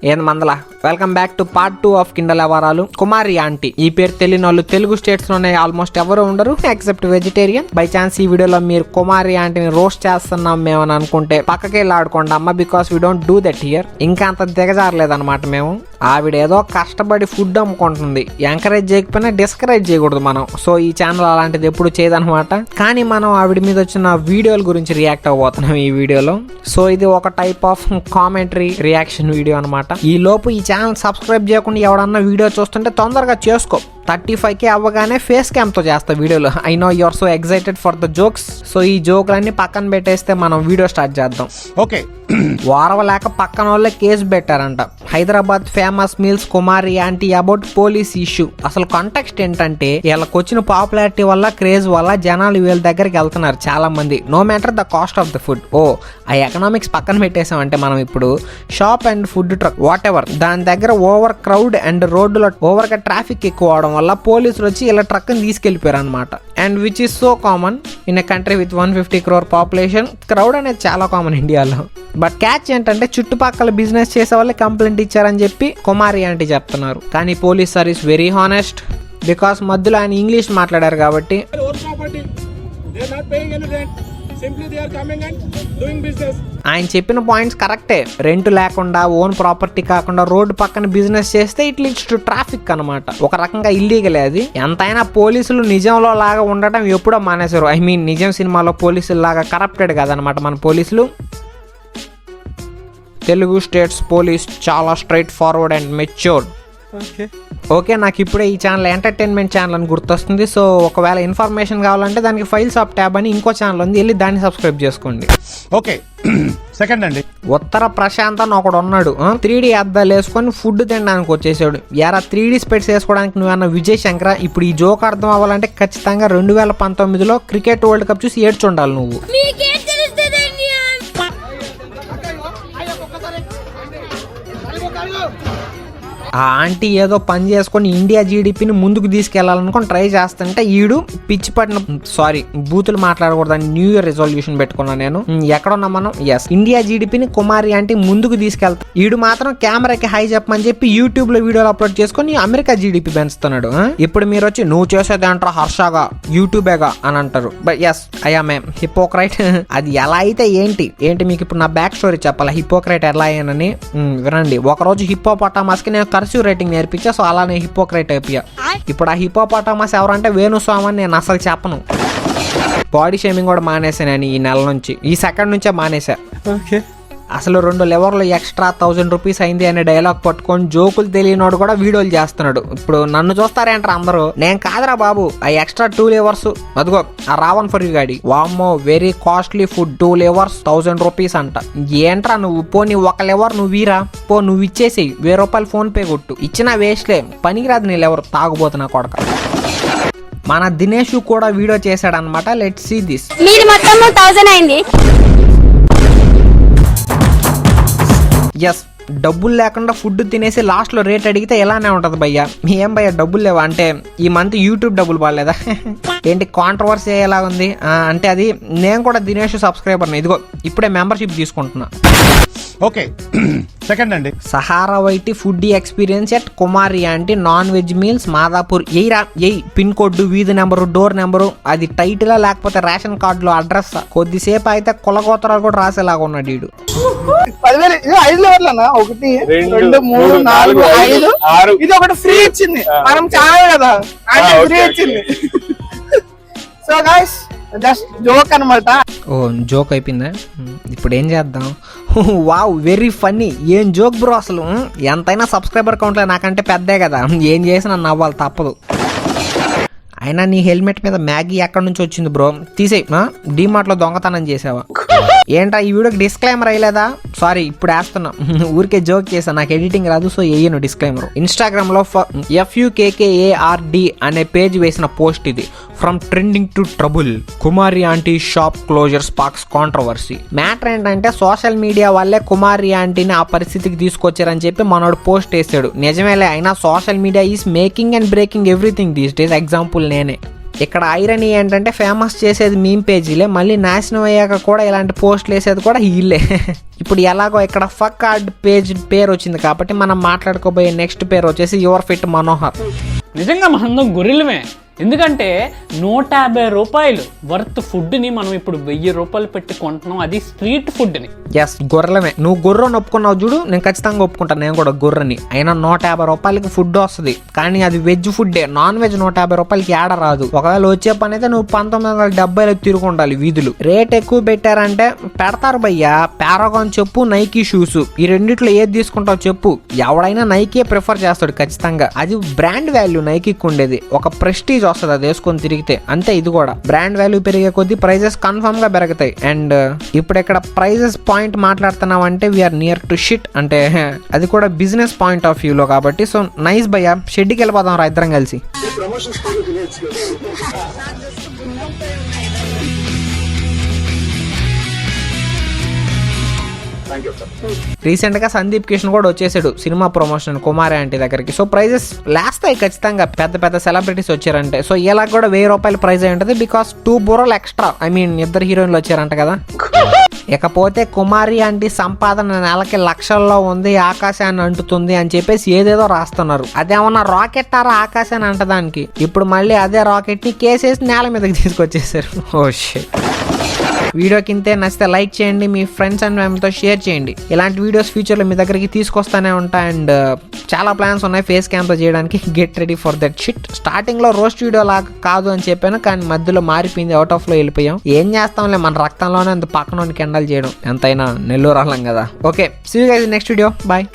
ఏం మందల welcome back to part 2 of కిండల్ వ్యవహారాలు. కుమారి ఆంటీ ఈ పేరు తెలియని వాళ్ళు తెలుగు స్టేట్స్ లోనే ఆల్మోస్ట్ ఎవరు ఉండరు ఎక్సెప్ట్ వెజిటేరియన్. బై ఛాన్స్ ఈ వీడియోలో మీరు కుమారి ఆంటీని రోస్ట్ చేస్తున్నాం మేమని అనుకుంటే పక్కకి వెళ్ళి ఆడుకోండి అమ్మ, because we don't do that here. ఇంకా అంత దిగజారలేదన్నమాట మేము. ఆవిడ ఏదో కష్టపడి ఫుడ్ అమ్ముకుంటుంది, ఎంకరేజ్ చేయకపోయినా డిస్కరేజ్ చేయకూడదు మనం. సో ఈ ఛానల్ అలాంటిది ఎప్పుడు చేయదనమాట. కానీ మనం ఆవిడ మీద వచ్చిన వీడియోల గురించి రియాక్ట్ అవ్వబోతున్నాం ఈ వీడియోలో. సో ఇది ఒక type of commentary reaction video అనమాట. ఈ లోపు ఈ ఛానల్ సబ్స్క్రైబ్ చేయకుండా ఎవడన్నా వీడియో చూస్తుంటే తొందరగా చేసుకో. 35K అవ్వగానే ఫేస్ క్యామ్ తో చేస్తా వీడియోలో. I know you are so excited for the jokes. So ఈ జోకులన్నీ పక్కన పెట్టేస్తే మనం వీడియో స్టార్ట్ చేద్దాం. ఓకే. వారవలేక పక్కన వాళ్ళే కేసు పెట్టారంట. Hyderabad famous meals Kumari aunty about police issue. అసలు కాంటెక్స్ట్ ఏంటంటే వీళ్ళకి వచ్చిన పాపులారిటీ వల్ల, క్రేజ్ వల్ల జనాలు వీళ్ళ దగ్గరికి వెళ్తున్నారు చాలా మంది, no matter the cost of the food. ఆ ఎకనామిక్స్ పక్కన పెట్టేసామంటే మనం ఇప్పుడు shop and food truck whatever దాని దగ్గర ఓవర్ క్రౌడ్ అండ్ రోడ్డులో ఓవర్ గా ట్రాఫిక్ ఎక్కువ అవడం వల్ల పోలీసులు వచ్చి ఇలా ట్రక్ ని తీసుకెళ్లిపోయారు అనమాట. And which is so common in a country with 150 crore population. Crowd అనేది చాలా కామన్ ఇండియాలో. బట్ క్యాచ్ ఏంటంటే చుట్టుపక్కల బిజినెస్ చేసే వాళ్ళే కంప్లైంట్ ఇచ్చారని చెప్పి కుమారి ఆంటీ చెప్తున్నారు. కానీ police service very honest, because మధ్యలో ఆయన ఇంగ్లీష్ మాట్లాడారు కాబట్టి. ఆయన చెప్పిన పాయింట్స్ కరెక్టే. రెంట్ లేకుండా, ఓన్ ప్రాపర్టీ కాకుండా రోడ్డు పక్కన బిజినెస్ చేస్తే ఇట్ లీడ్స్ టు ట్రాఫిక్ అనమాట. ఒక రకంగా ఇల్లీగలే అది. ఎంతైనా పోలీసులు నిజంలో లాగా ఉండటం ఎప్పుడో మానేశారు. ఐ మీన్ నిజం సినిమాలో పోలీసులు లాగా కరప్టెడ్ కాదనమాట మన పోలీసులు. తెలుగు స్టేట్స్ పోలీస్ చాలా straight forward and matured. Okay, నాకు ఇప్పుడే ఈ ఛానల్ ఎంటర్టైన్మెంట్ ఛానల్ అని గుర్తొస్తుంది. సో ఒకవేళ ఇన్ఫర్మేషన్ కావాలంటే దానికి ఫైల్స్ ఆఫ్ ట్యాబ్ అని ఇంకో ఛానల్ ఉంది, వెళ్ళి దాన్ని సబ్స్క్రైబ్ చేసుకోండి. ఓకే. సెకండ్ అండి, ఉత్తర ప్రశాంత్ అని ఒకడు ఉన్నాడు. 3D అద్దాలు వేసుకొని ఫుడ్ తినడానికి వచ్చేసాడు. యారా 3D స్పెట్స్ వేసుకోవడానికి నువ్వన్న విజయ్ శంకర. ఇప్పుడు ఈ జోక్ అర్థం అవ్వాలంటే ఖచ్చితంగా 2019లో క్రికెట్ వరల్డ్ కప్ చూసి ఏడ్చుండాలి నువ్వు. ఆ ఆంటీ ఏదో పని చేసుకొని ఇండియా జీడిపిని ముందుకు తీసుకెళ్లాలనుకొని ట్రై చేస్తుంటే ఈడు పిచ్చి పట్టిన బూతులు మాట్లాడకూడదని న్యూ ఇయర్ రెజల్యూషన్ పెట్టుకున్నాను నేను. ఎక్కడున్నా మనం ఇండియా జీడిపిని కుమారి ఆంటీ ముందుకు తీసుకెళ్తా. ఈడు మాత్రం కెమెరాకి హై చెప్పమని చెప్పి యూట్యూబ్ లో వీడియోలు అప్లోడ్ చేసుకొని అమెరికా జీడిపి పెంచుతున్నాడు. ఇప్పుడు మీరు వచ్చి నువ్వు చేసేది అంటారా హర్షగా యూట్యూబేగా అని అంటారు. But yes I am a hypocrite. అది ఎలా అయితే ఏంటి మీకు ఇప్పుడు నా బ్యాక్ స్టోరీ చెప్పాలా హిపోక్రైట్ ఎలా అయ్యానని. వినండి. ఒకరోజు హిప్పోపటామస్ కి నేను కర్సివ్ రైటింగ్ నేర్పించా. సో అలానే హిపోక్రైట్ అయిపోయా. ఇప్పుడు ఆ హిప్పోపటామస్ ఎవరంటే వేణుస్వామి అని నేను అసలు చెప్పను. బాడీ షేమింగ్ కూడా మానేసా నేను ఈ నెల నుంచి, ఈ సెకండ్ నుంచే మానేసా. అసలు 2 లివర్లు ఎక్స్ట్రా 1000 రూపీస్ అయింది అనే డైలాగ్ పట్టుకొని జోకులు తెలియనోడు కూడా వీడియోలు చేస్తున్నాడు. ఇప్పుడు నన్ను చూస్తారేంటారు అందరూ. నేను కాదురా బాబు, ఆ ఎక్స్ట్రా 2 లివర్స్ అదిగో ఆ రావణ్ ఫర్ యూ గాడి. వామ్మో very costly food, 2 levers 1000 rupees అంట. ఏంట్రా నువ్వు, పోనీ 1 లివర్ నువ్వు వీరా, పో నువ్వు ఇచ్చేసేయి, 1000 రూపాయలు ఫోన్ పే కొట్టు. ఇచ్చినా వేస్ట్లే, పనికిరాదు నీ లివర్, తాగుబోతున్నా కొడక. మన దినేష్ కూడా వీడియో చేశాడు అనమాట. Let's see this. ఎస్, డబ్బులు లేకుండా ఫుడ్ తినేసి లాస్ట్లో రేట్ అడిగితే ఎలానే ఉంటుంది భయ్యా. ఏం భయ్యా డబ్బులు లేవా అంటే ఈ మంత్ యూట్యూబ్ డబ్బులు బాగాలేదా ఏంటి కాంట్రవర్సీ ఎలా ఉంది అంటే అది నేను కూడా దినేష్ సబ్స్క్రైబర్ని. ఇదిగో ఇప్పుడే మెంబర్షిప్ తీసుకుంటున్నా. ఓకే. సెకండ్ అండి, సహారా వైటీ food experience at Kumari aunty non veg meals Madhapur. ఎయ్ పిన్ కోడ్, వీధి నెంబరు, డోర్ నెంబరు, అది టైటిల్ లేకపోతే రేషన్ కార్డులో అడ్రస్. కొద్దిసేపు అయితే కులగోత్రాలు కూడా రాసేలాగా ఉన్నాడు వీడు. 5 లెవర్లన్నా 1 2 3 4 5 6 ఇది ఒకటి ఫ్రీ ఇచ్చింది. మనం చాలా కదా ఫ్రీ ఇచ్చింది. సో గైస్ జస్ట్ జోక్ అనమాట. జోక్ అయిపోయిందా? ఇప్పుడు ఏం చేద్దాం? Wow very funny. ఏం జోక్ బ్రో అసలు. ఎంతైనా సబ్స్క్రైబర్ కౌంట్లో నాకంటే పెద్దే కదా, ఏం చేసినా నవ్వాలి తప్పదు. అయినా నీ హెల్మెట్ మీద మ్యాగీ ఎక్కడి నుంచి వచ్చింది బ్రో? తీసేయి. డీమార్ట్ లో దొంగతనం చేసావా ఏంటా? ఈ వీడియోకి డిస్క్లైమర్ అయ్యలేదా? సారీ ఇప్పుడు వేస్తున్నా, ఊరికే జోక్ చేసా, నాకు ఎడిటింగ్ రాదు సో వేయను డిస్క్లైమర్. ఇన్స్టాగ్రామ్ లో FUKKARD అనే పేజ్ వేసిన పోస్ట్ ఇది. From trending to trouble, Kumari aunty shop closure sparks controversy. Matter ఏంటంటే సోషల్ మీడియా వల్లే కుమారి ఆంటీని ఆ పరిస్థితికి తీసుకొచ్చారని చెప్పి మనోడు పోస్ట్ వేసాడు. నిజమేలే, అయినా social media is making and breaking everything these days. Example నేనే. ఇక్కడ ఐరనీ ఏంటంటే ఫేమస్ చేసేది మీమ్ పేజీలే, మళ్ళీ నాశనం అయ్యాక కూడా ఇలాంటి పోస్టులు వేసేది కూడా వీళ్ళే. ఇప్పుడు ఎలాగో ఇక్కడ ఫక్ కార్డ్ పేజ్ పేరు వచ్చింది కాబట్టి మనం మాట్లాడుకోబోయే నెక్స్ట్ పేరు వచ్చేసి యువర్ ఫిట్ మనోహర్. నిజంగా మనందరం గొర్రెలమే, ఎందుకంటే 150 రూపాయలు వర్త్ ఫుడ్ని మనం ఇప్పుడు 1000 రూపాయలు పెట్టి కొంటున్నాం, అది స్ట్రీట్ ఫుడ్ని. ఎస్, గొర్రెలమే. నువ్వు గొర్రెని ఒప్పుకున్నావు చూడు, నేను ఖచ్చితంగా ఒప్పుకుంటాను, నేను కూడా గొర్రెని. అయినా 150 రూపాయలకి ఫుడ్ వస్తుంది, కానీ అది వెజ్ ఫుడ్డే. నాన్ వెజ్ 150 రూపాయలకి ఏడ రాదు. ఒకవేళ వచ్చే పని అయితే నువ్వు 1970లో తిరుగుండాలి వీధులు. రేట్ ఎక్కువ పెట్టారంటే పెడతారు భయ్యా. పారాగాన్ చెప్పు, నైకీ షూస్, ఈ రెండిట్లో ఏది తీసుకుంటావు చెప్పు. ఎవడైనా నైకీ ప్రిఫర్ చేస్తాడు ఖచ్చితంగా. అది బ్రాండ్ వాల్యూ నైకీకి ఉండేది, ఒక ప్రెస్టీజ్ వస్తుంది అది వేసుకొని తిరిగితే. అంతే ఇది కూడా. బ్రాండ్ వాల్యూ పెరిగే కొద్దీ ప్రైజెస్ కన్ఫర్మ్ గా పెరుగుతాయి. అండ్ ఇప్పుడు ఇక్కడ ప్రైజెస్ పాయింట్ మాట్లాడుతున్నాం అంటే వీఆర్ నియర్ టు షిట్, అంటే అది కూడా బిజినెస్ పాయింట్ ఆఫ్ వ్యూ లో కాబట్టి. సో నైస్ భయ్యా, షెడ్కి వెళ్ళిపోదాం రా ఇద్దరం కలిసి. రీసెంట్ గా సందీప్ కిషన్ కూడా వచ్చేసాడు సినిమా ప్రమోషన్ కుమారి ఆంటీ దగ్గరికి. సో ప్రైజెస్ లేస్తాయి ఖచ్చితంగా, పెద్ద పెద్ద సెలబ్రిటీస్ వచ్చారంటే. సో ఇలా కూడా 1000 రూపాయల ప్రైజ్ అయి ఉంటుంది, బికాస్ 2 బుర్రలు ఎక్స్ట్రా. ఐ మీన్ 2 హీరోయిన్లు వచ్చారంట కదా. ఇకపోతే కుమారి ఆంటీ సంపాదన నెలకి లక్షల్లో ఉంది, ఆకాశాన్ని అంటుతుంది అని చెప్పేసి ఏదేదో రాస్తున్నారు. అదేమన్నా రాకెట్ తారా ఆకాశాన్ని అంటదానికి. ఇప్పుడు మళ్ళీ అదే రాకెట్ ని కేసేసి నేల మీదకి తీసుకొచ్చేసారు. Oh shit. వీడియో కింద నచ్చితే లైక్ చేయండి, మీ ఫ్రెండ్స్ అండ్ ఫ్యామిలీతో షేర్ చేయండి. ఇలాంటి వీడియోస్ ఫ్యూచర్లో మీ దగ్గరికి తీసుకొస్తానే ఉంటా. అండ్ చాలా ప్లాన్స్ ఉన్నాయి ఫేస్ క్యామ్తో చేయడానికి. Get ready for that shit. Starting లో రోస్ట్ వీడియో లాగా కాదు అని చెప్పాను, కానీ మధ్యలో మారిపోయింది, అవుట్ ఆఫ్ లో వెళ్ళిపోయాం. ఏం చేస్తాంలే, మన రక్తంలోనే అంత పక్కన కెండల్ చేయడం, ఎంతైనా నెల్లూరు వాళ్ళం కదా. Okay, see you guys next video, bye.